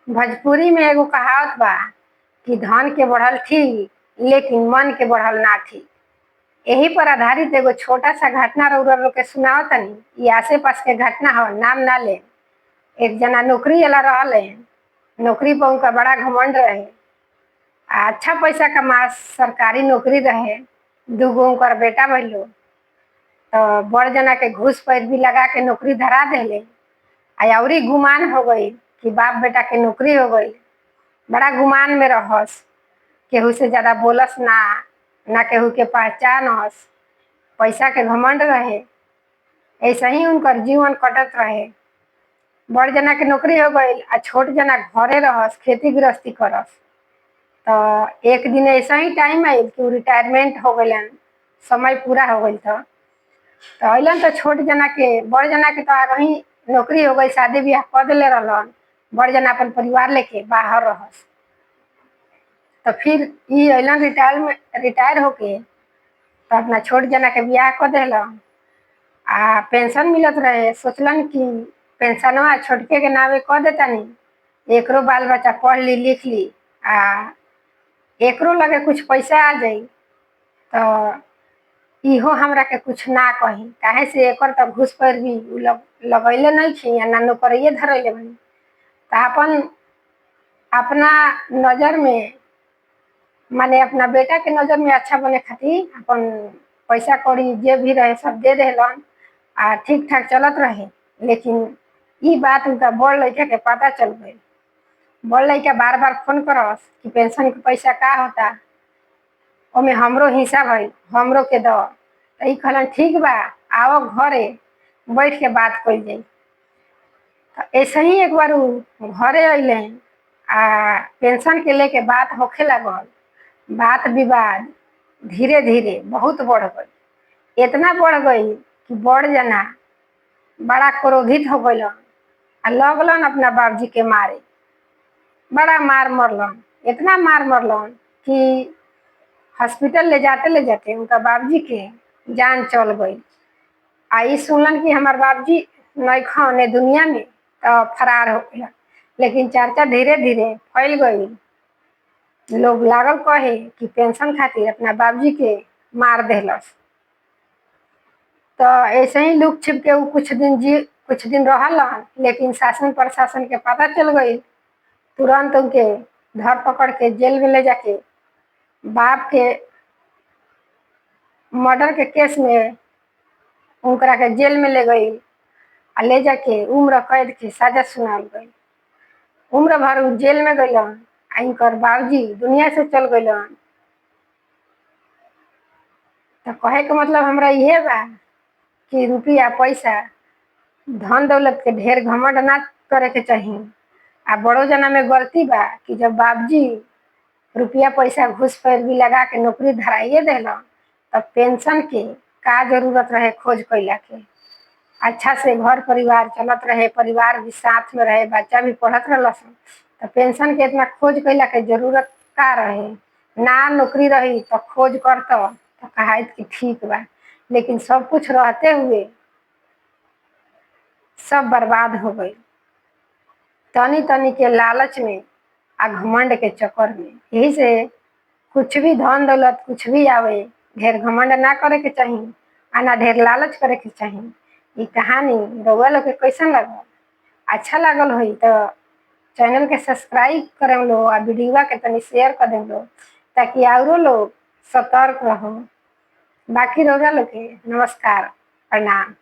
भोजपुरी में एगो कहावत बा कि धन के बढ़ल ठीक लेकिन मन के बढ़ल ना ठीक। यही पर आधारित एगो छोटा सा घटना रउरा लोग के सुनावत तनी। ये आसे पास के घटना हो, नाम ना ले। एक जना नौकरी वाला रहले। नौकरी पर उनका बड़ा घमंड रहे। अच्छा पैसा कमा, सरकारी नौकरी रहे। दूगो उनकर बेटा भइलो। तो बड़ जना के घूस पैरवी लगा के नौकरी धरा देले। अउरी गुमान हो गई कि बाप बेटा के नौकरी हो गई। बड़ा गुमान में रहस, केहू से ज्यादा बोलस ना, ना केहू के पहचानस। पैसा के घमंड रहे। ऐसे ही उनकर जीवन कटत रहे। बड़ जना के नौकरी हो गई आ छोट जना घरे रहस, खेती गृहस्थी करस। तो एक दिन ऐसा ही टाइम आयल कि रिटायरमेंट हो गलन, समय पूरा हो गई। तो अलन तो छोट जना के, बड़ जना के तो आगे ही नौकरी हो गई, शादी ब्याह कर दिले रहलन। बड़ जना अपन परिवार लेके बाहर रहस। तो फिर ई अलन रिटायर होके तो अपना छोट जना के ब्याह कर दिलन। आ पेंशन मिलत रहे। सोचलन कि पेंशनवा छोटके के नावे कर देतानी, एकरो बाल बच्चा पढ़ ली लिख ली आ एकरो लगे कुछ पैसा आ जाई। तो इहो हमरा के कुछ ना कही, काहे से एकर तो घूस पैरवी लगैले नहीं थी, ना नौकरिए धरैले बनी। तो अपना नजर में, माने अपना बेटा के नजर में अच्छा बने खातिर अपन पैसा कौड़ी जे भी रहे सब दे देलन आ ठीक ठाक चलत रहे। लेकिन ई बात उनका बड़ लड़का के पता चल गई। बड़ लड़का बार बार फोन करस कि पेंशन के पैसा का होता, ओमे हमरो हिस्सा भई, हमरो के दो। तो ई कहलन ठीक बा, आओ घरे बैठ के बात कइल जाई। तो ऐसे ही एक बार घरे अइले आ पेंशन के लेके बात होखे लागल। बात विवाद धीरे धीरे बहुत बढ़ गई। इतना बढ़ गई कि बड़ जना बड़ा क्रोधित हो गइलन आ लगलन अपना बाबूजी के मारे। बड़ा मार मरलन, इतना मार मरलन कि हॉस्पिटल ले जाते उनका बाबूजी के जान चल गई। आ ई सुनलन कि हमार बाबूजी नइखन ए दुनिया में, तो फरार हो गया। लेकिन चर्चा धीरे धीरे फैल गई। लोग लागल कहे कि पेंशन खातिर अपना बाबूजी के मार देहलस। तो ऐसे ही लुक छिप के कुछ दिन रहलन। लेकिन शासन प्रशासन के पता चल गई। तुरंत उनके धर पकड़ के जेल में ले जाके बाप के मर्डर के केस में उनकरा के जेल में ले गई आ ले जाके उम्र कैद की सजा सुनाल गई। उम्र भर उ जेल में गइलन आ इनकर बाबूजी दुनिया से चल गइलन। तो कहे के मतलब हमरा इहे बा कि रुपया पैसा धन दौलत के ढेर घमंड ना करे के चाही। आ बड़ो जना में गलती बा कि जब बाबूजी रुपया पैसा घूस पैरवी लगा के नौकरी धराइए देलन, तब पेंशन के का जरूरत रहे खोज कैला के। अच्छा से घर परिवार चलत रहे, परिवार भी साथ में रहे, बच्चा भी पढ़त रहलसन। तो पेंशन के इतना खोज कैला के जरूरत का रहे। ना नौकरी रही तो खोज करत तो कहाइत कि ठीक बा। लेकिन सब कुछ रहते हुए सब बर्बाद हो गई, तनी तनी के लालच में आ घमंड के चक्कर में। यही से कुछ भी धन दौलत कुछ भी आवे, ढेर घमंड ना करे के चाही आ ना ढेर लालच करे के चाही। ये कहानी रउआ लोग के कैसन लगल? अच्छा लागल होई तो चैनल के सब्सक्राइब करें लो आ वीडियो के तनी शेयर कर दें लो, ताकि औरो लोग सतर्क रहो। बाकी रउआ लोग के नमस्कार, प्रणाम।